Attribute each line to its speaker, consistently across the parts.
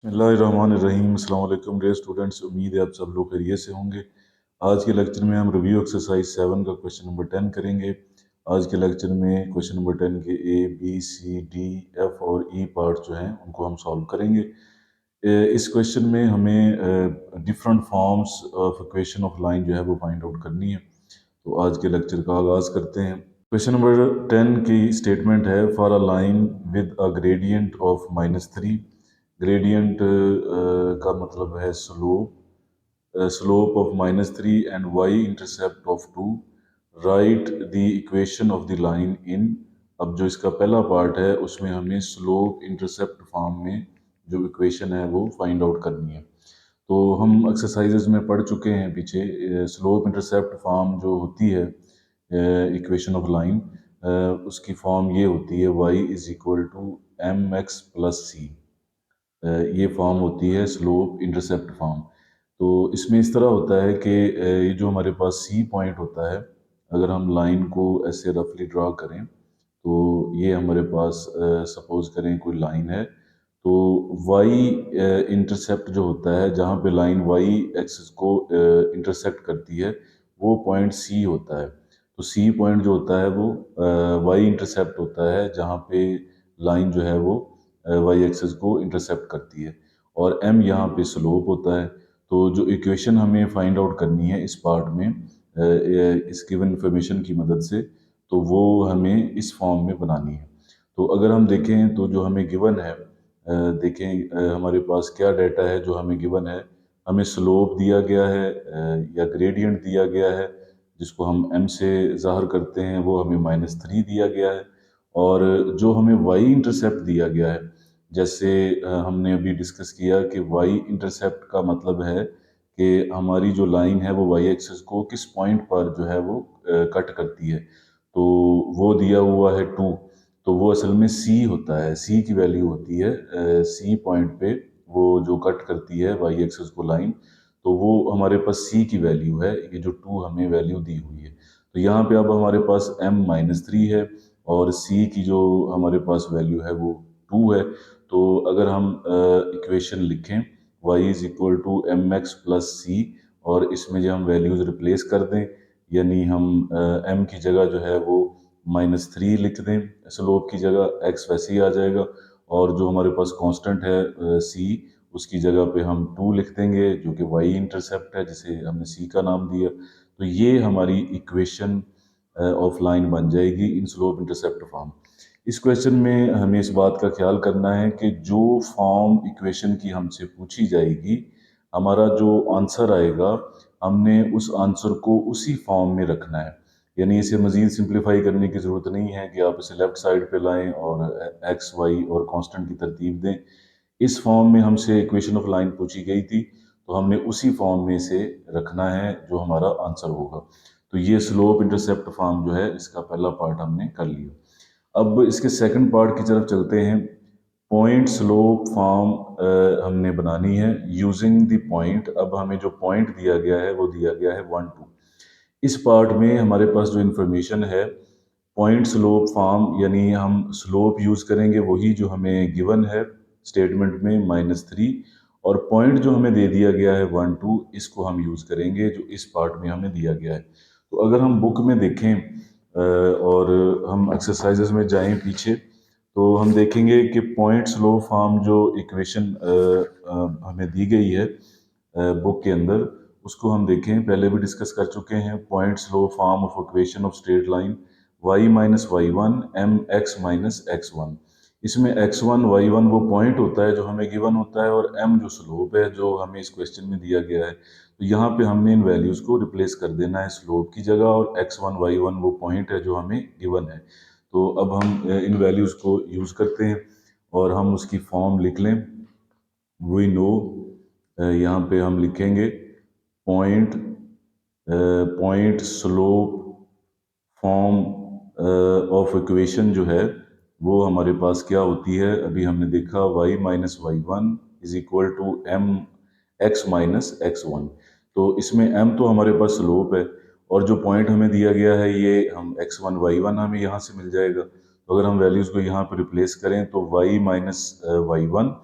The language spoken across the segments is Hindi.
Speaker 1: बिस्मिल्लाहिर्रहमानिर्रहीम। अस्सलाम वालेकुम डियर स्टूडेंट्स, उम्मीद है आप सब लोग खैरियत से होंगे। आज के लेक्चर में हम रिव्यू एक्सरसाइज 7 का क्वेश्चन नंबर 10 करेंगे। आज के लेक्चर में क्वेश्चन नंबर 10 के A B C D F और ई पार्ट जो हैं उनको हम सॉल्व करेंगे। इस क्वेश्चन में हमें different forms of equation of line जो है वो फाइंड आउट करनी है। तो आज के लेक्चर का आगाज़ करते हैं। क्वेश्चन नंबर 10 की स्टेटमेंट है, for a line with a gradient of -3। Gradient का मतलब है slope, slope of -3 and Y intercept of 2। Write the equation of the line in. अब जो इसका पहला पार्ट है उसमें हमें स्लोप इंटरसेप्ट फॉर्म में जो इक्वेशन है वो फाइंड आउट करनी है। तो हम एक्सरसाइजेज में पढ़ चुके हैं पीछे। स्लोप इंटरसेप्ट फॉर्म जो होती है इक्वेशन ऑफ लाइन, उसकी फॉर्म ये होती है y is equal to M X plus C. ये फॉर्म होती है स्लोप इंटरसेप्ट फॉर्म। तो इसमें इस तरह होता है कि ये जो हमारे पास सी पॉइंट होता है, अगर हम लाइन को ऐसे रफली ड्रा करें तो ये हमारे पास सपोज करें कोई लाइन है, तो वाई इंटरसेप्ट जो होता है जहाँ पे लाइन वाई एक्सिस को इंटरसेक्ट करती है वो पॉइंट सी होता है। तो सी पॉइंट जो होता है वो वाई इंटरसेप्ट होता है जहाँ पे लाइन जो है वो वाई एक्सिस को इंटरसेप्ट करती है, और एम यहाँ पे स्लोप होता है। तो जो इक्वेशन हमें फाइंड आउट करनी है इस पार्ट में इस गिवन इंफॉर्मेशन की मदद से, तो वो हमें इस फॉर्म में बनानी है। तो अगर हम देखें तो जो हमें गिवन है, देखें हमारे पास क्या डाटा है जो हमें गिवन है। हमें स्लोप दिया गया है या ग्रेडियंट दिया गया है जिसको हम एम से ज़ाहिर करते हैं, वो हमें -3 दिया गया है। और जो हमें वाई इंटरसेप्ट दिया गया है, जैसे हमने अभी डिस्कस किया कि वाई इंटरसेप्ट का मतलब है कि हमारी जो लाइन है वो वाई एक्सिस को किस पॉइंट पर जो है वो कट करती है। तो वो दिया हुआ है 2। तो वो असल में सी होता है, सी की वैल्यू होती है सी पॉइंट पे वो जो कट करती है वाई एक्सिस को लाइन। तो वो हमारे पास सी की वैल्यू है, ये जो 2 हमें वैल्यू दी हुई है। तो यहाँ पे अब हमारे पास m-3 है और c की जो हमारे पास वैल्यू है वो 2 है। तो अगर हम इक्वेशन लिखें y is equal to M X plus C, और इसमें जो हम वैल्यूज रिप्लेस कर दें, यानी हम m की जगह जो है वो -3 लिख दें, स्लोप की जगह x वैसे ही आ जाएगा, और जो हमारे पास कांस्टेंट है c, उसकी जगह पे हम 2 लिख देंगे जो कि y इंटरसेप्ट है जिसे हमने c का नाम दिया। तो ये हमारी इक्वेशन ऑफ लाइन बन जाएगी इन स्लोप इंटरसेप्ट फॉर्म। इस क्वेश्चन में हमें इस बात का ख्याल करना है कि जो फॉर्म इक्वेशन की हमसे पूछी जाएगी, हमारा जो आंसर आएगा, हमने उस आंसर को उसी फॉर्म में रखना है। यानी इसे मज़ीद सिंप्लीफाई करने की ज़रूरत नहीं है कि आप इसे लेफ़्ट साइड पे लाएं और एक्स वाई और कांस्टेंट की तरतीब दें। इस फॉर्म में हमसे इक्वेशन ऑफ लाइन पूछी गई थी, तो हमने उसी फॉर्म में से रखना है जो हमारा आंसर होगा। तो ये स्लोप इंटरसेप्ट फॉर्म जो है इसका पहला पार्ट हमने कर लिया। अब इसके सेकंड पार्ट की तरफ चलते हैं। पॉइंट स्लोप फॉर्म हमने बनानी है यूजिंग द पॉइंट। अब हमें जो पॉइंट दिया गया है वो दिया गया है 1 2। इस पार्ट में हमारे पास जो इंफॉर्मेशन है, पॉइंट स्लोप फॉर्म, यानी हम स्लोप यूज करेंगे वही जो हमें गिवन है स्टेटमेंट में -3, और पॉइंट जो हमें दे दिया गया है 1 2, इसको हम यूज करेंगे जो इस पार्ट में हमें दिया गया है। तो अगर हम बुक में देखें और हम एक्सरसाइजेज में जाएं पीछे, तो हम देखेंगे कि पॉइंट स्लोप फॉर्म जो इक्वेशन हमें दी गई है बुक के अंदर, उसको हम देखें, पहले भी डिस्कस कर चुके हैं। Point slope form of equation of straight line y minus Y one M X minus X one. इसमें x1 y1 वो पॉइंट होता है जो हमें गिवन होता है, और m जो स्लोप है जो हमें इस क्वेश्चन में दिया गया है। तो यहाँ पे हमने इन वैल्यूज को रिप्लेस कर देना है स्लोप की जगह, और x1 y1 वो पॉइंट है जो हमें गिवन है। तो अब हम इन वैल्यूज को यूज करते हैं और हम उसकी फॉर्म लिख लें। वी नो, यहाँ पे हम लिखेंगे point point slope form of equation जो है वो हमारे पास क्या होती है, अभी हमने देखा y minus Y one is equal to M X minus X one. तो इसमें m तो हमारे पास स्लोप है, और जो पॉइंट हमें दिया गया है ये हम x1 y1 हमें यहाँ से मिल जाएगा। तो अगर हम वैल्यूज़ को यहाँ पर रिप्लेस करें तो y माइनस वाई वन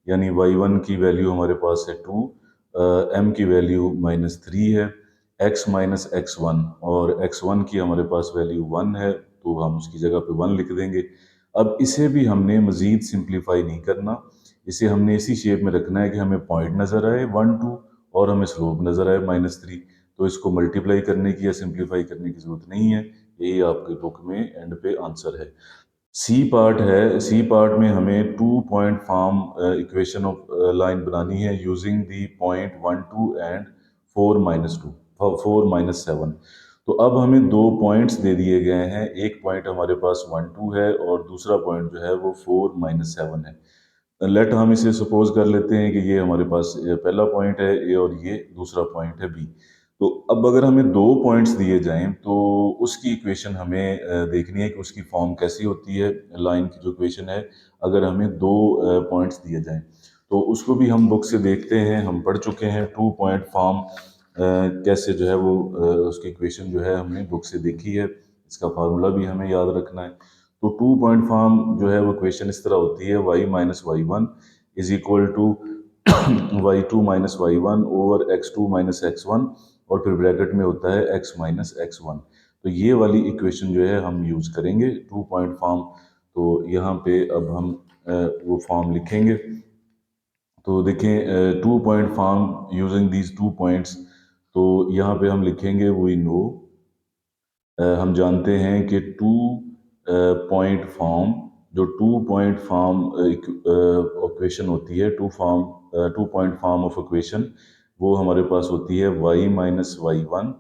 Speaker 1: यानी y1 की वैल्यू हमारे पास है 2, m की वैल्यू -3 है, x माइनस x1 और x1 की हमारे पास वैल्यू 1 है, तो हम उसकी जगह पे 1 लिख देंगे। अब इसे भी हमने मज़ीद सिंप्लीफाई नहीं करना, इसे हमने इसी शेप में रखना है कि हमें पॉइंट नज़र आए 1 2 और हमें स्लोप नज़र आए -3। तो इसको मल्टीप्लाई करने की या सिंप्लीफाई करने की ज़रूरत नहीं है, यही आपके बुक में एंड पे आंसर है। सी पार्ट है, सी पार्ट में हमें 2 point form equation of line बनानी है यूजिंग दी पॉइंट 1 2 एंड 4 -2 4 -7। तो अब हमें दो पॉइंट्स दे दिए गए हैं, एक पॉइंट हमारे पास 1 2 है और दूसरा पॉइंट जो है वो 4 -7 है। लेट हम इसे सपोज कर लेते हैं कि ये हमारे पास पहला पॉइंट है ए और ये दूसरा पॉइंट है बी। तो अब अगर हमें दो पॉइंट्स दिए जाएं तो उसकी इक्वेशन हमें देखनी है कि उसकी फॉर्म कैसी होती है, लाइन की जो इक्वेशन है अगर हमें दो पॉइंट्स दिए जाएं। तो उसको भी हम बुक से देखते हैं, हम पढ़ चुके हैं 2 पॉइंट फॉर्म कैसे जो है वो उसकी इक्वेशन जो है हमने बुक से देखी है, इसका फार्मूला भी हमें याद रखना है। तो 2 पॉइंट फॉर्म जो है वो इक्वेशन इस तरह होती है, y minus Y one is equal to y2 minus Y one over x2 minus x1 और फिर ब्रैकेट में होता है x माइनस x1। तो ये वाली इक्वेशन जो है हम यूज करेंगे 2 पॉइंट फॉर्म। तो यहाँ पे अब हम वो फॉर्म लिखेंगे। तो देखें 2 point form using these 2 points. तो यहाँ पे हम लिखेंगे वी नो, हम जानते हैं कि पॉइंट फॉर्म, जो 2 पॉइंट फॉर्म इक्वेशन होती है, two point form of equation, वो हमारे पास होती है y minus Y one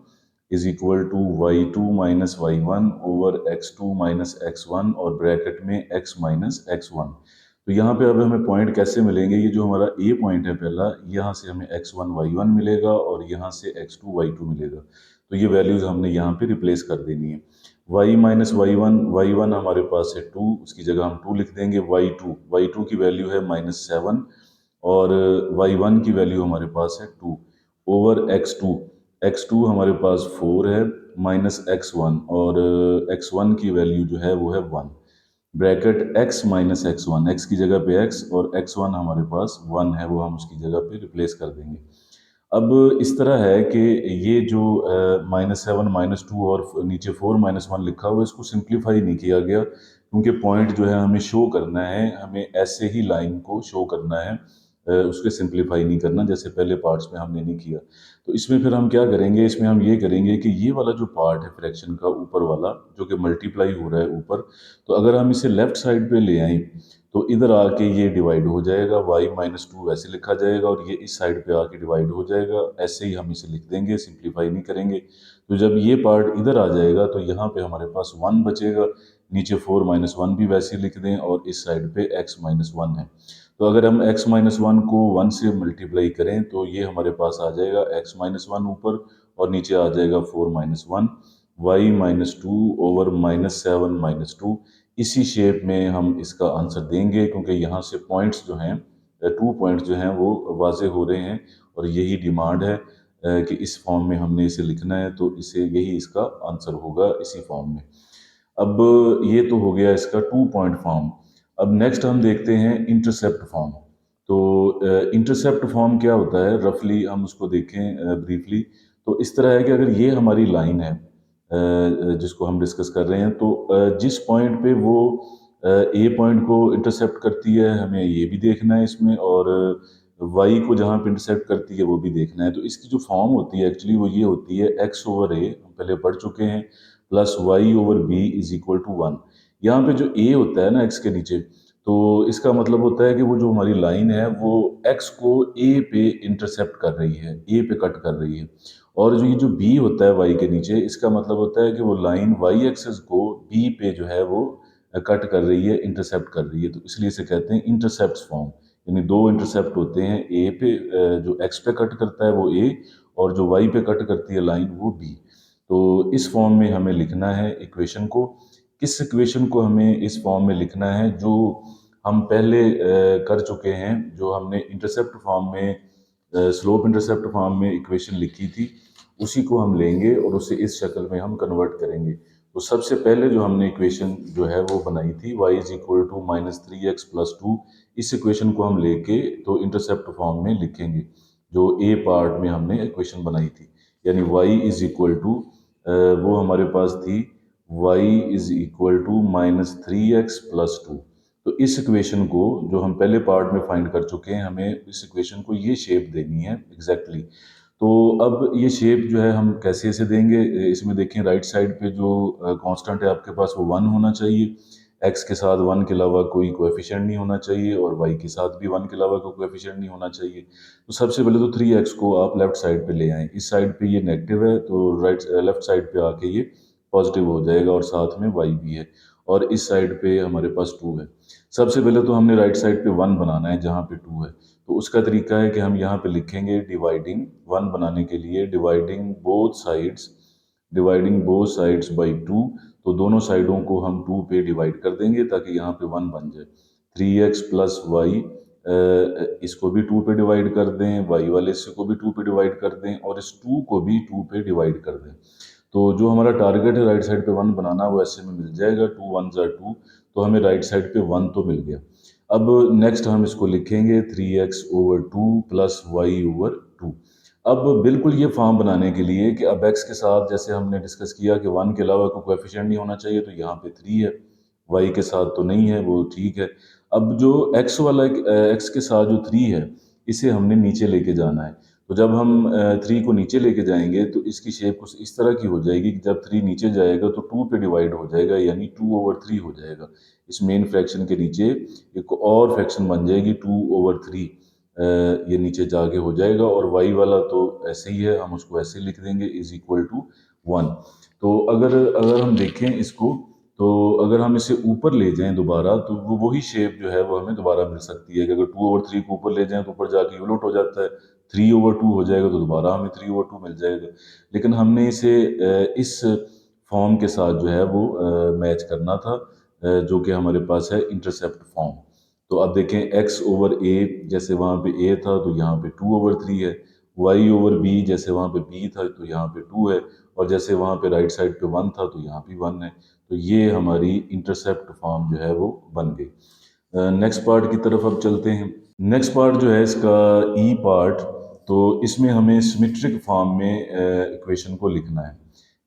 Speaker 1: is equal to y2 - y1 over x2 - x1 और ब्रैकेट में x -x1। तो यहाँ पे अब हमें पॉइंट कैसे मिलेंगे, ये जो हमारा ए पॉइंट है पहला, यहाँ से हमें x1 y1 मिलेगा और यहाँ से x2 y2 मिलेगा। तो ये वैल्यूज हमने यहाँ पे रिप्लेस कर देनी है। y माइनस वाई वन हमारे पास है 2, उसकी जगह हम 2 लिख देंगे। y2 की वैल्यू है -7 और y1 की वैल्यू हमारे पास है 2 ओवर x2 हमारे पास 4 है -x1 और x1 की वैल्यू जो है वो है 1। ब्रैकेट x -x1, x की जगह पे x और x1 हमारे पास 1 है, वो हम उसकी जगह पे रिप्लेस कर देंगे। अब इस तरह है कि ये जो -7 -2 और नीचे 4 - 1 लिखा हुआ है, इसको सिंप्लीफाई नहीं किया गया क्योंकि पॉइंट जो है हमें शो करना है, हमें ऐसे ही लाइन को शो करना है, उसके सिंप्लीफाई नहीं करना जैसे पहले पार्ट्स में हमने नहीं किया। तो इसमें फिर हम क्या करेंगे, इसमें हम ये करेंगे कि ये वाला जो पार्ट है फ्रैक्शन का ऊपर वाला जो कि मल्टीप्लाई हो रहा है ऊपर, तो अगर हम इसे लेफ्ट साइड पे ले आए तो इधर आके ये डिवाइड हो जाएगा, y -2 वैसे लिखा जाएगा और ये इस साइड पे आके डिवाइड हो जाएगा, ऐसे ही हम इसे लिख देंगे, सिंप्लीफाई नहीं करेंगे। तो जब ये पार्ट इधर आ जाएगा तो यहाँ पे हमारे पास 1 बचेगा, नीचे 4 - 1 भी वैसे ही लिख दें और इस साइड पे x -1 है। तो अगर हम x-1 को 1 से मल्टीप्लाई करें तो ये हमारे पास आ जाएगा x-1 ऊपर और नीचे आ जाएगा 4 - 1 y-2 ओवर -7 - 2। इसी शेप में हम इसका आंसर देंगे क्योंकि यहाँ से पॉइंट्स जो हैं, 2 पॉइंट्स जो हैं वो वाजे हो रहे हैं और यही डिमांड है कि इस फॉर्म में हमने इसे लिखना है, तो इसे यही इसका आंसर होगा इसी फॉर्म में। अब ये तो हो गया इसका 2 पॉइंट फॉर्म। अब नेक्स्ट हम देखते हैं इंटरसेप्ट फॉर्म। तो इंटरसेप्ट फॉर्म क्या होता है, रफली हम उसको देखें ब्रीफली। तो इस तरह है कि अगर ये हमारी लाइन है जिसको हम डिस्कस कर रहे हैं, तो जिस पॉइंट पे वो ए पॉइंट को इंटरसेप्ट करती है हमें ये भी देखना है इसमें, और वाई को जहाँ पे इंटरसेप्ट करती है वो भी देखना है। तो इसकी जो फॉर्म होती है एक्चुअली वो ये होती है एक्स ओवर ए, हम पहले पढ़ चुके हैं, plus Y over B is equal to 1। यहाँ पे जो ए होता है ना एक्स के नीचे, तो इसका मतलब होता है कि वो जो हमारी लाइन है वो एक्स को ए पे इंटरसेप्ट कर रही है, ए पे कट कर रही है। और जो ये जो बी होता है वाई के नीचे, इसका मतलब होता है कि वो लाइन वाई एक्सेस को बी पे जो है वो कट कर रही है, इंटरसेप्ट कर रही है। तो इसलिए इसे कहते हैं इंटरसेप्ट फॉर्म। यानी दो इंटरसेप्ट होते हैं, ए पे जो एक्स पे कट करता है वो ए, और जो वाई पे कट करती है लाइन वो बी। तो इस फॉर्म में हमें लिखना है इक्वेशन को। किस इक्वेशन को हमें इस फॉर्म में लिखना है, जो हम पहले कर चुके हैं, जो हमने इंटरसेप्ट फॉर्म में, स्लोप इंटरसेप्ट फॉर्म में इक्वेशन लिखी थी, उसी को हम लेंगे और उसे इस शक्ल में हम कन्वर्ट करेंगे। तो सबसे पहले जो हमने इक्वेशन जो है वो बनाई थी y is equal to -3x+2। इस इक्वेशन को हम लेके तो इंटरसेप्ट फॉर्म में लिखेंगे, जो ए पार्ट में हमने इक्वेशन बनाई थी, यानी y इज इक्वल टू वो हमारे पास थी y is equal to -3x+2। तो इस इक्वेशन को जो हम पहले पार्ट में फाइंड कर चुके हैं, हमें इस इक्वेशन को ये शेप देनी है एग्जैक्टली। तो अब ये शेप जो है हम कैसे ऐसे देंगे, इसमें देखें राइट साइड पे जो कांस्टेंट है आपके पास वो 1 होना चाहिए, x के साथ 1 के अलावा कोई कोएफिशिएंट नहीं होना चाहिए और y के साथ भी 1 के अलावा कोई कोएफिशिएंट नहीं होना चाहिए। तो सबसे पहले तो 3x को आप लेफ्ट साइड पे ले आएं, इस साइड पे ये नेगेटिव है तो लेफ्ट साइड पे आके ये पॉजिटिव हो जाएगा और साथ में y भी है, और इस साइड पे हमारे पास 2 है। सबसे पहले तो हमने राइट साइड पे 1 बनाना है जहाँ पे 2 है, तो उसका तरीका है कि हम यहाँ पे लिखेंगे डिवाइडिंग 1 बनाने के लिए डिवाइडिंग बोथ साइड्स बाई 2। तो दोनों साइडों को हम 2 पे डिवाइड कर देंगे ताकि यहाँ पे 1 बन जाए। 3x प्लस वाई, इसको भी 2 पे डिवाइड कर दें, y वाले हिस्से को भी 2 पे डिवाइड कर दें और इस 2 को भी 2 पे डिवाइड कर दें। तो जो हमारा टारगेट है राइट साइड पे 1 बनाना, वो ऐसे में मिल जाएगा, 2 1 ज़ा 2, तो हमें राइट साइड पे 1 तो मिल गया। अब नेक्स्ट हम इसको लिखेंगे 3x/2 प्लस y/2। अब बिल्कुल ये फॉर्म बनाने के लिए कि अब x के साथ, जैसे हमने डिस्कस किया कि 1 के अलावा कोई कोएफिशिएंट नहीं होना चाहिए, तो यहाँ पे 3 है, y के साथ तो नहीं है, वो ठीक है। अब जो x वाला x के साथ जो 3 है, इसे हमने नीचे लेके जाना है। तो जब हम 3 को नीचे लेके जाएंगे तो इसकी शेप कुछ इस तरह की हो जाएगी कि जब 3 नीचे जाएगा तो 2 पे डिवाइड हो जाएगा, यानी 2/3 हो जाएगा। इस मेन फ्रैक्शन के नीचे एक और फ्रैक्शन बन जाएगी 2/3, ये नीचे जाके हो जाएगा, और y वाला तो ऐसे ही है, हम उसको ऐसे लिख देंगे इज इक्वल टू 1। तो अगर अगर हम देखें इसको, तो अगर हम इसे ऊपर ले जाएं दोबारा, तो वो वही शेप जो है वो हमें दोबारा मिल सकती है कि अगर 2/3 को ऊपर ले जाएं तो ऊपर जाके उलट हो जाता है, 3/2 हो जाएगा तो दोबारा हमें 3/2 मिल जाएगा। लेकिन हमने इसे इस फॉर्म के साथ जो है वो मैच करना था, जो कि हमारे पास है इंटरसेप्ट फॉर्म। तो अब देखें x/a, जैसे वहाँ पे a था तो यहाँ पे 2/3 है, y/b जैसे वहाँ पे b था तो यहाँ पे 2 है, और जैसे वहाँ पे राइट साइड पे 1 था तो यहाँ भी 1 है। तो ये हमारी इंटरसेप्ट फॉर्म जो है वो बन गई। नेक्स्ट पार्ट की तरफ अब चलते हैं। नेक्स्ट पार्ट जो है इसका ई पार्ट, तो इसमें हमें सिमेट्रिक फॉर्म में इक्वेशन को लिखना है।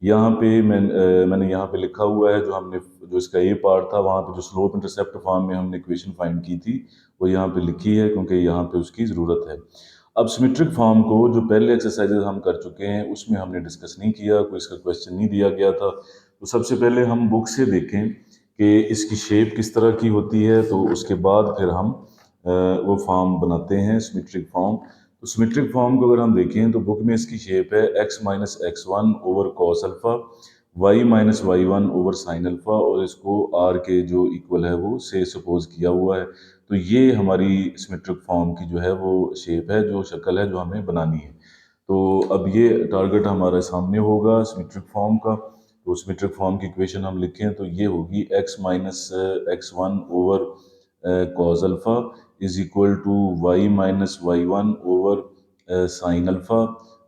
Speaker 1: यहाँ पे मैंने यहाँ पे लिखा हुआ है, जो इसका ए पार्ट था, वहाँ पे जो स्लोप इंटरसेप्ट फॉर्म में हमने इक्वेशन फाइंड की थी वो यहाँ पे लिखी है, क्योंकि यहाँ पे उसकी ज़रूरत है। अब सिमेट्रिक फॉर्म को जो पहले एक्सरसाइजेज हम कर चुके हैं उसमें हमने डिस्कस नहीं किया, कोई इसका क्वेश्चन नहीं दिया गया था। तो सबसे पहले हम बुक से देखें कि इसकी शेप किस तरह की होती है, तो उसके बाद फिर हम वो फॉर्म बनाते हैं सिमेट्रिक फॉर्म। तो सिमेट्रिक फॉर्म को अगर हम देखें तो बुक में इसकी शेप है x-x1/cos अल्फा, y-y1/sin अल्फा, और इसको r के जो इक्वल है वो से सपोज किया हुआ है। तो ये हमारी सिमेट्रिक फॉर्म की जो है वो शेप है, जो शक्ल है जो हमें बनानी है। तो अब ये टारगेट हमारे सामने होगा सिमेट्रिक फॉर्म का। तो सिमेट्रिक फॉर्म की इक्वेशन हम लिखें तो ये होगी x-x1/cos alpha is equal to y-y1/sin alpha,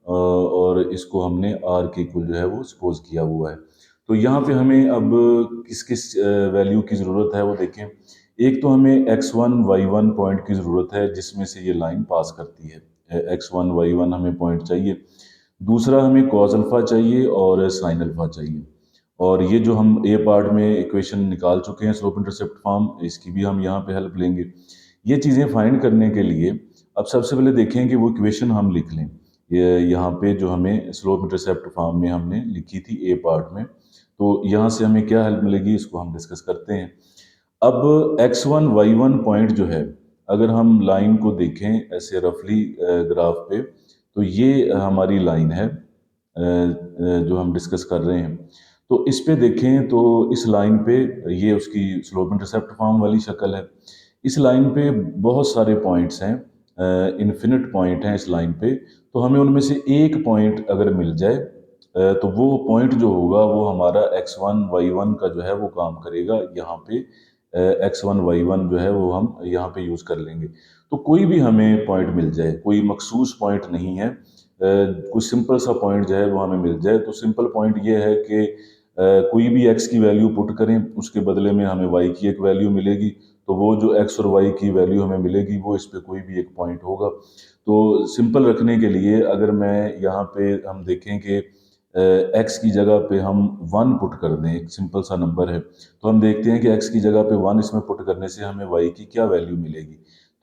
Speaker 1: और इसको हमने r के इक्वल जो है वो सपोज किया हुआ है। तो यहाँ पे हमें अब किस किस वैल्यू की ज़रूरत है वो देखें। एक तो हमें x1 y1 पॉइंट की ज़रूरत है जिसमें से ये लाइन पास करती है, x1 y1 हमें पॉइंट चाहिए। दूसरा हमें कॉस अल्फा चाहिए और साइन अल्फा चाहिए, और ये जो हम ए पार्ट में इक्वेशन निकाल चुके हैं स्लोप इंटरसेप्ट फॉर्म, इसकी भी हम यहाँ पे हेल्प लेंगे। ये चीज़ें फाइंड करने के लिए अब सबसे पहले देखें कि वो इक्वेशन हम लिख लें। ये यहाँ पे जो हमें स्लोप इंटरसेप्ट फॉर्म में हमने लिखी थी ए पार्ट में, तो यहाँ से हमें क्या हेल्प मिलेगी इसको हम डिस्कस करते हैं। अब x1 y1 पॉइंट जो है, अगर हम लाइन को देखें ऐसे रफली ग्राफ पे, तो ये हमारी लाइन है जो हम डिस्कस कर रहे हैं। तो इस पे देखें तो इस लाइन पे ये उसकी स्लोप इंटरसेप्ट फॉर्म वाली शक्ल है। इस लाइन पे बहुत सारे पॉइंट्स हैं, इन्फिनिट पॉइंट हैं इस लाइन पे। तो हमें उनमें से एक पॉइंट अगर मिल जाए, तो वो पॉइंट जो होगा वो हमारा x1 y1 का जो है वो काम करेगा। यहाँ पे x1 y1 जो है वो हम यहाँ पे यूज़ कर लेंगे। तो कोई भी हमें पॉइंट मिल जाए, कोई मखसूस पॉइंट नहीं है, कोई सिंपल सा पॉइंट जो है वो हमें मिल जाए। तो सिंपल पॉइंट ये है कि कोई भी x की वैल्यू पुट करें, उसके बदले में हमें y की एक वैल्यू मिलेगी। तो वो जो x और y की वैल्यू हमें मिलेगी वो इस पे कोई भी एक पॉइंट होगा। तो सिंपल रखने के लिए अगर मैं यहाँ पे हम देखें कि x की जगह पे हम 1 पुट कर दें, एक सिंपल सा नंबर है, तो हम देखते हैं कि x की जगह पे 1 इसमें पुट करने से हमें y की क्या वैल्यू मिलेगी।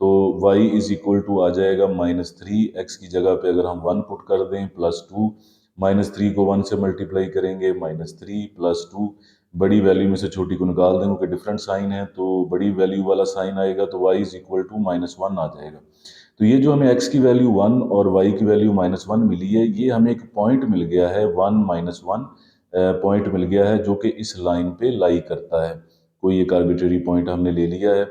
Speaker 1: तो y इज इक्वल टू आ जाएगा -3, x की जगह पे अगर हम 1 पुट कर दें +2, -3 को 1 से मल्टीप्लाई करेंगे, -3 +2, बड़ी वैल्यू में से छोटी को निकाल दें क्योंकि डिफरेंट साइन है, तो बड़ी वैल्यू वाला साइन आएगा तो y इज इक्वल टू -1 आ जाएगा। तो ये जो हमें x की वैल्यू 1 और y की वैल्यू -1 मिली है, ये हमें एक पॉइंट मिल गया है, 1 पॉइंट मिल गया है जो कि इस लाइन पे लाई करता है। कोई एक आर्बिट्रेरी पॉइंट हमने ले लिया है।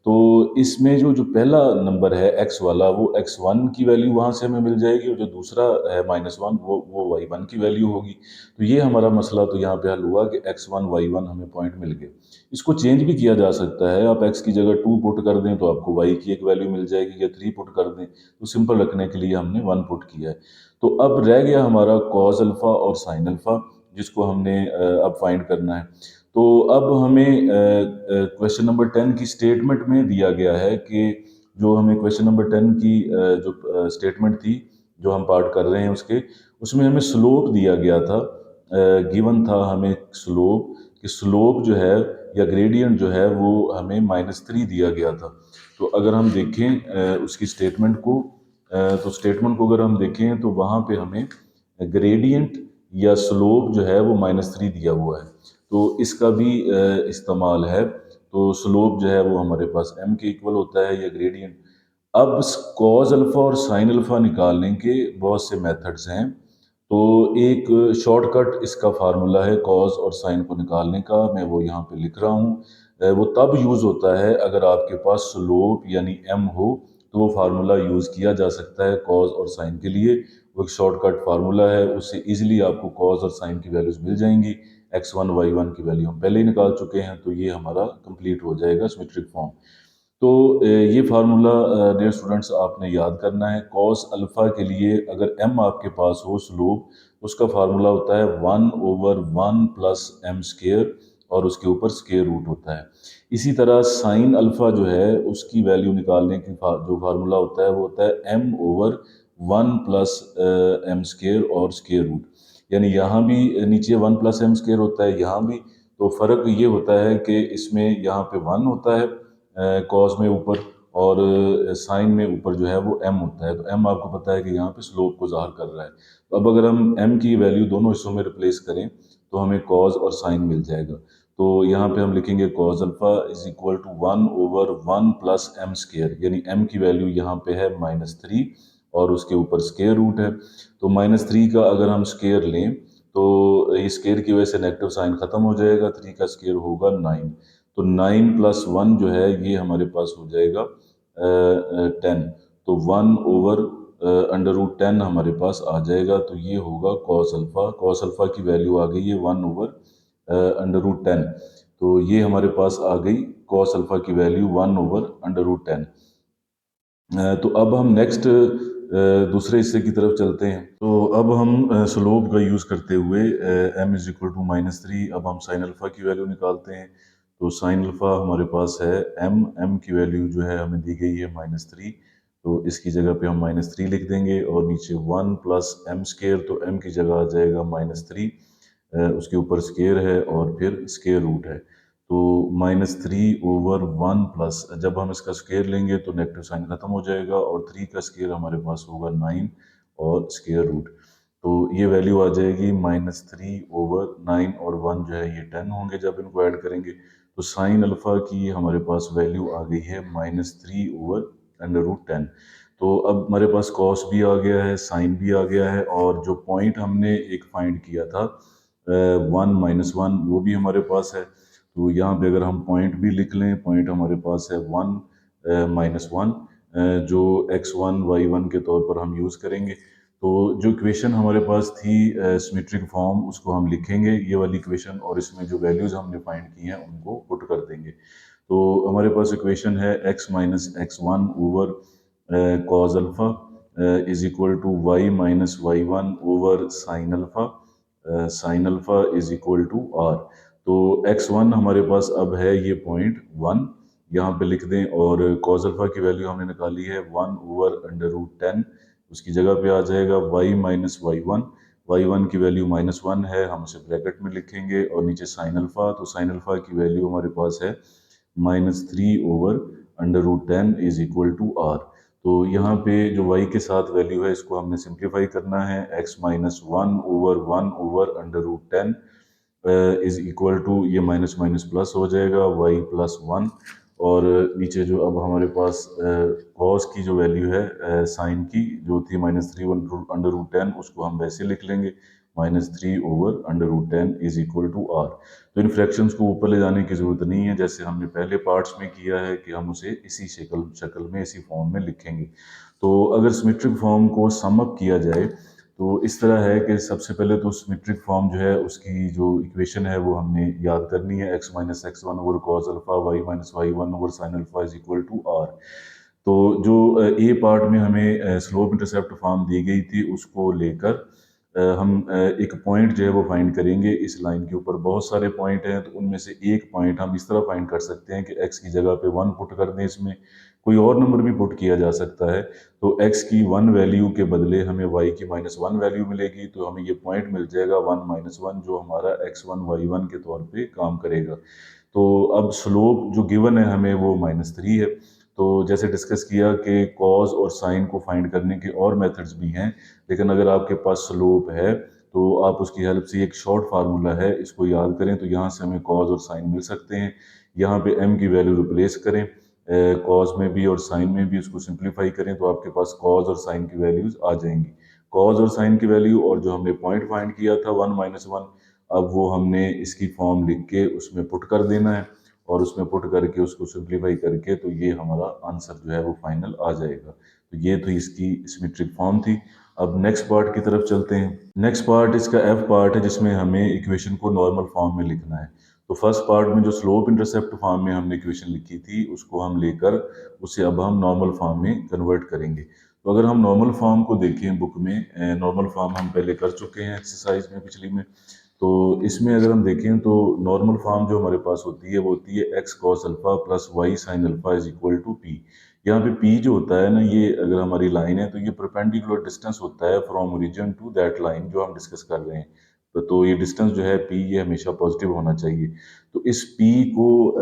Speaker 1: तो इसमें जो जो पहला नंबर है x वाला, वो x1 की वैल्यू वहाँ से हमें मिल जाएगी, और जो दूसरा है -1 वो y1 की वैल्यू होगी। तो ये हमारा मसला तो यहाँ पे हल हुआ कि x1 y1 हमें पॉइंट मिल गए। इसको चेंज भी किया जा सकता है, आप x की जगह 2 पुट कर दें तो आपको y की एक वैल्यू मिल जाएगी, या 3 पुट कर दें। तो सिंपल रखने के लिए हमने 1 पुट किया है। तो अब रह गया हमारा कॉज अल्फा और साइन अल्फा, जिसको हमने अब फाइंड करना है। तो अब हमें क्वेश्चन नंबर 10 की स्टेटमेंट में दिया गया है कि जो हमें क्वेश्चन नंबर 10 की जो स्टेटमेंट थी, जो हम पार्ट कर रहे हैं उसके, उसमें हमें स्लोप दिया गया था, गिवन था हमें स्लोप, कि स्लोप जो है या ग्रेडियंट जो है वो हमें -3 दिया गया था। तो अगर हम देखें उसकी स्टेटमेंट को, तो स्टेटमेंट को अगर हम देखें तो वहाँ पे हमें ग्रेडियंट या स्लोप जो है वो -3 दिया हुआ है। तो इसका भी इस्तेमाल है। तो स्लोप जो है वो हमारे पास m के इक्वल होता है, या ग्रेडियंट। अब कॉज अल्फा और साइन अल्फा निकालने के बहुत से मेथड्स हैं। तो एक शॉर्टकट इसका फार्मूला है कॉज और साइन को निकालने का, मैं वो यहाँ पे लिख रहा हूँ। वो तब यूज़ होता है अगर आपके पास स्लोप यानी m हो, तो वो फार्मूला यूज़ किया जा सकता है कॉज और साइन के लिए। वो एक शॉर्टकट फार्मूला है, उससे इजीली आपको कॉज और साइन की वैल्यूज मिल जाएंगी। x1 y1 की वैल्यू हम पहले ही निकाल चुके हैं, तो ये हमारा कंप्लीट हो जाएगा सिमेट्रिक फॉर्म। तो ये फार्मूला डियर स्टूडेंट्स आपने याद करना है। कॉस अल्फा के लिए अगर m आपके पास हो स्लोप, उसका फार्मूला होता है 1/1 प्लस m स्केयर, और उसके ऊपर स्केयर रूट होता है। इसी तरह साइन अल्फा जो है उसकी वैल्यू निकालने की जो फार्मूला होता है वो होता है m/1 प्लस m स्केयर और स्केयर रूट। यानी यहाँ भी नीचे 1 प्लस m स्केयर होता है, यहाँ भी। तो फ़र्क ये होता है कि इसमें यहाँ पे 1 होता है कॉस में ऊपर, और साइन में ऊपर जो है वो m होता है। तो m आपको पता है कि यहाँ पे स्लोप को ज़ाहिर कर रहा है। तो अब अगर हम m की वैल्यू दोनों हिस्सों में रिप्लेस करें तो हमें कॉस और साइन मिल जाएगा। तो यहाँ पे हम लिखेंगे cos alpha is equal to 1/1 plus m square, यानी m की वैल्यू यहाँ पे है -3 और उसके ऊपर स्केयर रूट है। तो -3 का अगर हम स्केयर लें तो इस स्केयर की वजह से नेगेटिव साइन खत्म हो जाएगा, 3 का स्केयर होगा 9। तो 9 प्लस 1 जो है ये हमारे पास हो जाएगा 10। तो 1/, √10 हमारे पास आ जाएगा। तो ये होगा कॉस अल्फा। कॉस अल्फा की वैल्यू आ गई है 1/√10। तो ये हमारे पास आ गई कॉस अल्फा की वैल्यू 1/√10। तो अब हम नेक्स्ट दूसरे हिस्से की तरफ चलते हैं। तो अब हम स्लोप का यूज़ करते हुए m इज इक्वल टू -3, अब हम साइन अल्फा की वैल्यू निकालते हैं। तो साइन अल्फा हमारे पास है m की वैल्यू जो है हमें दी गई है -3। तो इसकी जगह पे हम -3 लिख देंगे, और नीचे 1 प्लस m स्केयर, तो m की जगह आ जाएगा -3, उसके ऊपर स्केयर है और फिर स्केयर रूट है। तो -3/1 प्लस, जब हम इसका स्केयर लेंगे तो नेगेटिव साइन खत्म हो जाएगा, और 3 का स्केयर हमारे पास होगा 9 और स्केयर रूट। तो ये वैल्यू आ जाएगी -3/9, और 1 जो है ये 10 होंगे जब इनको ऐड करेंगे। तो साइन अल्फा की हमारे पास वैल्यू आ गई है -3/√10। तो अब हमारे पास कॉस भी आ गया है, साइन भी आ गया है, और जो पॉइंट हमने एक फाइंड किया था 1 - 1, वो भी हमारे पास है। तो यहाँ पे अगर हम पॉइंट भी लिख लें, पॉइंट हमारे पास है 1 -1, जो x1 y1 के तौर पर हम यूज़ करेंगे। तो जो इक्वेशन हमारे पास थी सिमेट्रिक फॉर्म, उसको हम लिखेंगे ये वाली इक्वेशन, और इसमें जो वैल्यूज हमने फाइंड की हैं उनको पुट कर देंगे। तो हमारे पास इक्वेशन है x - x1 over cos alpha is equal to y - y1 over sine alpha, sine alpha is equal to R. तो x1 हमारे पास अब है ये पॉइंट 1, यहाँ पे लिख दें, और कॉस अल्फा की वैल्यू हमने निकाली है 1/√10, उसकी जगह पे आ जाएगा y माइनस y1 की वैल्यू -1 है, हम उसे ब्रैकेट में लिखेंगे, और नीचे साइन अल्फा, तो साइन अल्फा की वैल्यू हमारे पास है -3/√10 इज इक्वल टू आर। तो यहाँ पे जो y के साथ वैल्यू है इसको हमने सिंप्लीफाई करना है, x minus 1/1/√10 is equal to, ये माइनस माइनस प्लस हो जाएगा y प्लस 1, और नीचे जो अब हमारे पास कॉस की जो वैल्यू है साइन की जो थी -3/√10, उसको हम वैसे लिख लेंगे, -3/√10 इज इक्वल टू आर। तो इन फ्रैक्शंस को ऊपर ले जाने की ज़रूरत नहीं है, जैसे हमने पहले पार्ट्स में किया है कि हम उसे इसी शक्ल में, इसी फॉर्म में लिखेंगे। तो अगर सिमेट्रिक फॉर्म को सम अप किया जाए तो इस तरह है कि सबसे पहले तो सिमेट्रिक फॉर्म जो है उसकी जो इक्वेशन है वो हमने याद करनी है, x minus x1 over cos alpha, y minus y1 over sine alpha is equal to R. तो जो ए पार्ट में हमें स्लोप इंटरसेप्ट फॉर्म दी गई थी उसको लेकर हम एक पॉइंट जो है वो फाइंड करेंगे। इस लाइन के ऊपर बहुत सारे पॉइंट हैं, तो उनमें से एक पॉइंट हम इस तरह फाइंड कर सकते हैं कि x की जगह पे 1 पुट कर दें, इसमें कोई और नंबर भी पुट किया जा सकता है। तो x की 1 वैल्यू के बदले हमें y की -1 वैल्यू मिलेगी, तो हमें ये पॉइंट मिल जाएगा 1 - 1, जो हमारा x1 y1 के तौर पे काम करेगा। तो अब स्लोप जो गिवन है हमें वो -3 है। तो जैसे डिस्कस किया कि कॉज और साइन को फाइंड करने के और मेथड्स भी हैं, लेकिन अगर आपके पास स्लोप है तो आप उसकी हेल्प से, एक शॉर्ट फार्मूला है, इसको याद करें, तो यहाँ से हमें कॉज और साइन मिल सकते हैं। यहाँ पे m की वैल्यू रिप्लेस करें कॉज में भी और साइन में भी, उसको सिंप्लीफाई करें तो आपके पास कॉज और साइन की वैल्यूज आ जाएंगी। कॉज और साइन की वैल्यू और जो हमने पॉइंट फाइंड किया था 1 - 1, अब वो हमने इसकी फॉर्म लिख के उसमें पुट कर देना है, और उसमें पुट करके उसको सिंप्लीफाई करके, तो ये हमारा आंसर जो है वो फाइनल आ जाएगा। तो ये तो इसकी सिमेट्रिक फॉर्म थी। अब नेक्स्ट पार्ट की तरफ चलते हैं। नेक्स्ट पार्ट इसका एफ पार्ट है, जिसमें हमें इक्वेशन को नॉर्मल फॉर्म में लिखना है। तो फर्स्ट पार्ट में जो स्लोप इंटरसेप्ट फॉर्म में हमने इक्वेशन लिखी थी उसको हम लेकर उसे अब हम नॉर्मल फॉर्म में कन्वर्ट करेंगे। तो अगर हम नॉर्मल फॉर्म को देखें बुक में, नॉर्मल फॉर्म हम पहले कर चुके हैं एक्सरसाइज में, पिछली में। तो इसमें अगर हम देखें तो नॉर्मल फॉर्म जो हमारे पास होती है वो होती है x cos alpha plus Y sine alpha is equal to P. यहाँ पे p जो होता है ना, ये अगर हमारी लाइन है तो ये परपेंडिकुलर डिस्टेंस होता है from origin to that line जो हम डिस्कस कर रहे हैं। तो ये डिस्टेंस जो है p, ये हमेशा पॉजिटिव होना चाहिए। तो इस p को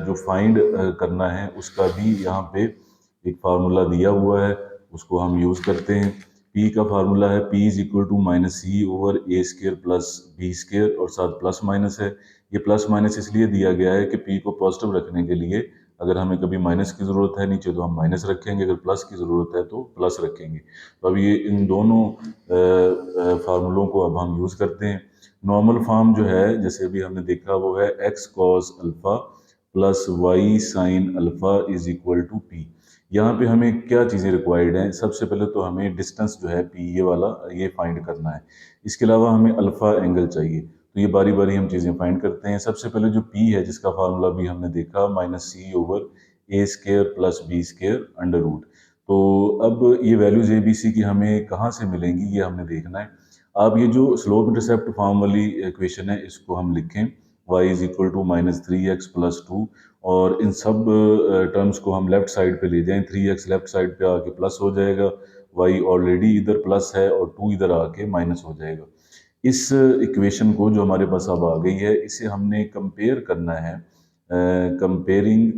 Speaker 1: जो फाइंड करना है उसका भी यहाँ पे एक फार्मूला दिया हुआ है, उसको हम यूज करते हैं। p का फार्मूला है p is equal to -c/a² plus b², और साथ प्लस माइनस है। ये प्लस माइनस इसलिए दिया गया है कि p को पॉजिटिव रखने के लिए अगर हमें कभी माइनस की ज़रूरत है नीचे तो हम माइनस रखेंगे, अगर प्लस की ज़रूरत है तो प्लस रखेंगे। तो अब ये इन दोनों फार्मूलों को अब हम यूज़ करते हैं। नॉर्मल फॉर्म जो है जैसे अभी हमने देखा वो है x cos alpha plus Y sine alpha is equal to P. यहाँ पे हमें क्या चीज़ें रिक्वायर्ड हैं? सबसे पहले तो हमें डिस्टेंस जो है पी, ये वाला, ये फाइंड करना है। इसके अलावा हमें अल्फा एंगल चाहिए। तो ये बारी बारी हम चीज़ें फाइंड करते हैं। सबसे पहले जो पी है जिसका फार्मूला भी हमने देखा -c/a² plus b² under root. तो अब ये वैल्यूज ए बी सी की हमें कहाँ से मिलेंगी ये हमने देखना है। अब ये जो स्लोप इंटरसेप्ट फॉर्म वाली इक्वेशन है इसको हम लिखें y is equal to -3x plus 2, और इन सब टर्म्स को हम लेफ्ट साइड पे ले जाएं। 3x लेफ्ट साइड पे आके प्लस हो जाएगा, y ऑलरेडी इधर प्लस है, और 2 इधर आके माइनस हो जाएगा। इस इक्वेशन को जो हमारे पास अब आ गई है इसे हमने कंपेयर करना है, कंपेयरिंग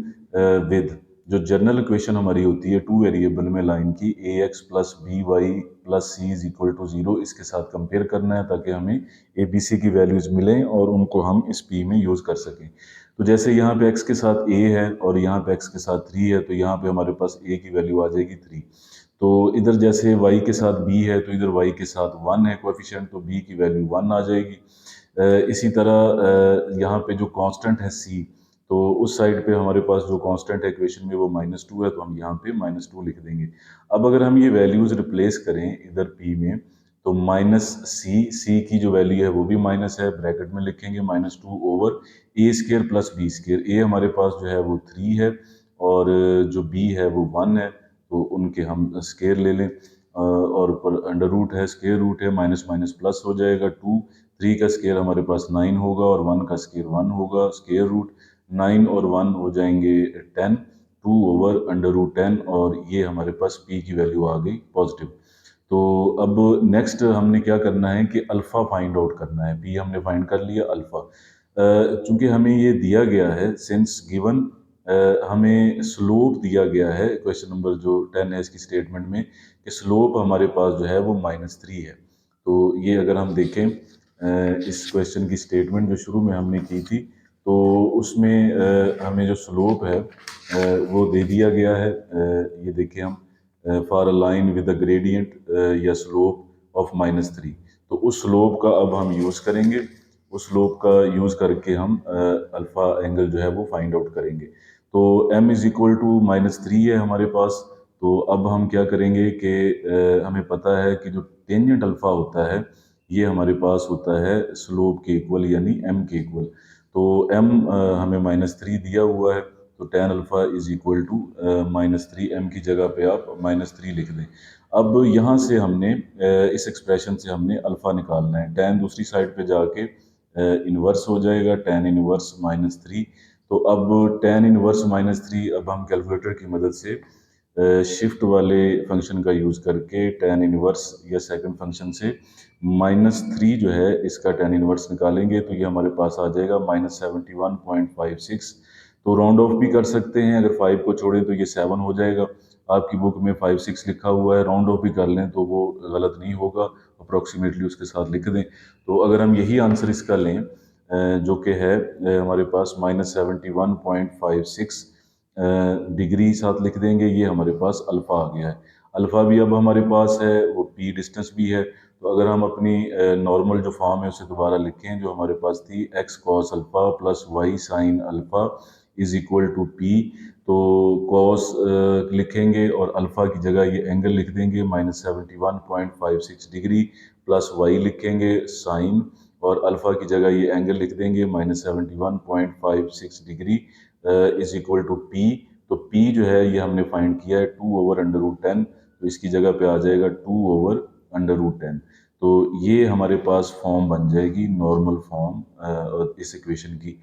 Speaker 1: विद जो जनरल इक्वेशन हमारी होती है टू वेरिएबल में लाइन की, A X plus B Y plus C is equal to 0, इसके साथ कंपेयर करना है ताकि हमें ए बी सी की वैल्यूज मिलें और उनको हम इस पी में यूज़ कर सकें। तो जैसे यहाँ पे x के साथ a है और यहाँ पे x के साथ 3 है, तो यहाँ पे हमारे पास a की वैल्यू आ जाएगी 3। तो इधर जैसे y के साथ b है तो इधर y के साथ 1 है कोएफिशिएंट, तो b की वैल्यू 1 आ जाएगी। इसी तरह यहाँ पे जो कांस्टेंट है c, तो उस साइड पे हमारे पास जो कांस्टेंट है इक्वेशन में वो -2 है, तो हम यहाँ पे -2 लिख देंगे। अब अगर हम ये वैल्यूज रिप्लेस करें इधर p में, तो -c की जो वैल्यू है वो भी माइनस है, ब्रैकेट में लिखेंगे -2 over a² plus b²। a हमारे पास जो है वो 3 है और जो b है वो 1 है, तो उनके हम स्केयर ले लें, और ऊपर अंडर रूट है, स्केयर रूट है, माइनस माइनस प्लस हो जाएगा 2, 3 का स्केयर हमारे पास 9 होगा और 1 का स्केयर 1 होगा। स्केयर रूट 9 और 1 हो जाएंगे 10, 2 ओवर अंडर रूट 10, और ये हमारे पास p की वैल्यू आ गई पॉजिटिव। तो अब नेक्स्ट हमने क्या करना है कि अल्फ़ा फाइंड आउट करना है। p हमने फाइंड कर लिया अल्फ़ा। चूंकि हमें ये दिया गया है, सिंस गिवन हमें स्लोप दिया गया है क्वेश्चन नंबर जो 10 है इसकी स्टेटमेंट में, कि स्लोप हमारे पास जो है वो -3 है। तो ये अगर हम देखें इस क्वेश्चन की स्टेटमेंट जो शुरू में हमने की थी, तो उसमें हमें जो स्लोप है वो दे दिया गया है। ये देखें हम, for a line with a gradient या स्लोप ऑफ -3। तो उस स्लोप का अब हम यूज़ करेंगे, उस स्लोप का यूज़ करके हम अल्फ़ा एंगल जो है वो फाइंड आउट करेंगे। तो m इज इक्वल टू -3 है हमारे पास। तो अब हम क्या करेंगे कि हमें पता है कि जो टेंजेंट अल्फ़ा होता है ये हमारे पास होता है स्लोप के इक्वल, यानी m के इक्वल। तो m हमें -3 दिया हुआ है, तो tan alpha is equal to -3, m की जगह पे आप -3 लिख दें। अब यहाँ से हमने इस एक्सप्रेशन से हमने अल्फ़ा निकालना है। tan दूसरी साइड पे जाके इन्वर्स हो जाएगा, tan इनवर्स -3। तो अब tan इनवर्स -3 अब हम कैलकुलेटर की मदद से शिफ्ट वाले फंक्शन का यूज़ करके tan इनवर्स या सेकंड फंक्शन से -3 जो है इसका tan इनवर्स निकालेंगे, तो ये हमारे पास आ जाएगा -71.56। तो राउंड ऑफ भी कर सकते हैं, अगर 5 को छोड़ें तो ये 7 हो जाएगा। आपकी बुक में 5-6 लिखा हुआ है, राउंड ऑफ भी कर लें तो वो गलत नहीं होगा, अप्रोक्सीमेटली उसके साथ लिख दें। तो अगर हम यही आंसर इसका लें जो कि है हमारे पास -71.56 डिग्री साथ लिख देंगे, ये हमारे पास अल्फ़ा आ गया है। अल्फ़ा भी अब हमारे पास है, वो p डिस्टेंस भी है। तो अगर हम अपनी नॉर्मल जो फॉर्म है उसे दोबारा लिखें जो हमारे पास थी, x cos alpha plus y sin alpha is equal to p। तो cos लिखेंगे और अल्फ़ा की जगह ये एंगल लिख देंगे -71.56 डिग्री, प्लस y लिखेंगे साइन, और अल्फ़ा की जगह ये एंगल लिख देंगे -71.56 degree is equal to p। तो p जो है ये हमने फाइंड किया है 2 ओवर अंडर रूट 10, तो इसकी जगह पे आ जाएगा 2 ओवर अंडर रूट 10। तो ये हमारे पास फॉर्म बन जाएगी नॉर्मल फॉर्म इस इक्वेशन की।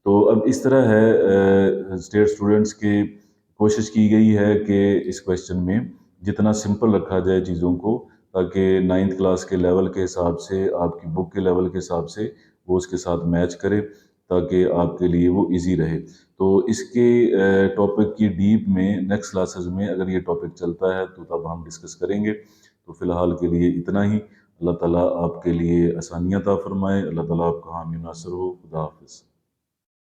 Speaker 1: तो अब इस तरह है स्टेट स्टूडेंट्स के कोशिश की गई है कि इस क्वेश्चन में जितना सिंपल रखा जाए चीज़ों को, ताकि 9th क्लास के लेवल के हिसाब से, आपकी बुक के लेवल के हिसाब से वो उसके साथ मैच करे, ताकि आपके लिए वो इजी रहे। तो इसके टॉपिक की डीप में नेक्स्ट क्लासेस में अगर ये टॉपिक चलता है तो तब हम डिस्कस करेंगे। तो फ़िलहाल के लिए इतना ही। अल्लाह ताला आपके लिए आसानियाँ अता फरमाए, अल्लाह ताला आपका हामी नासर हो। खुदा हाफिज़।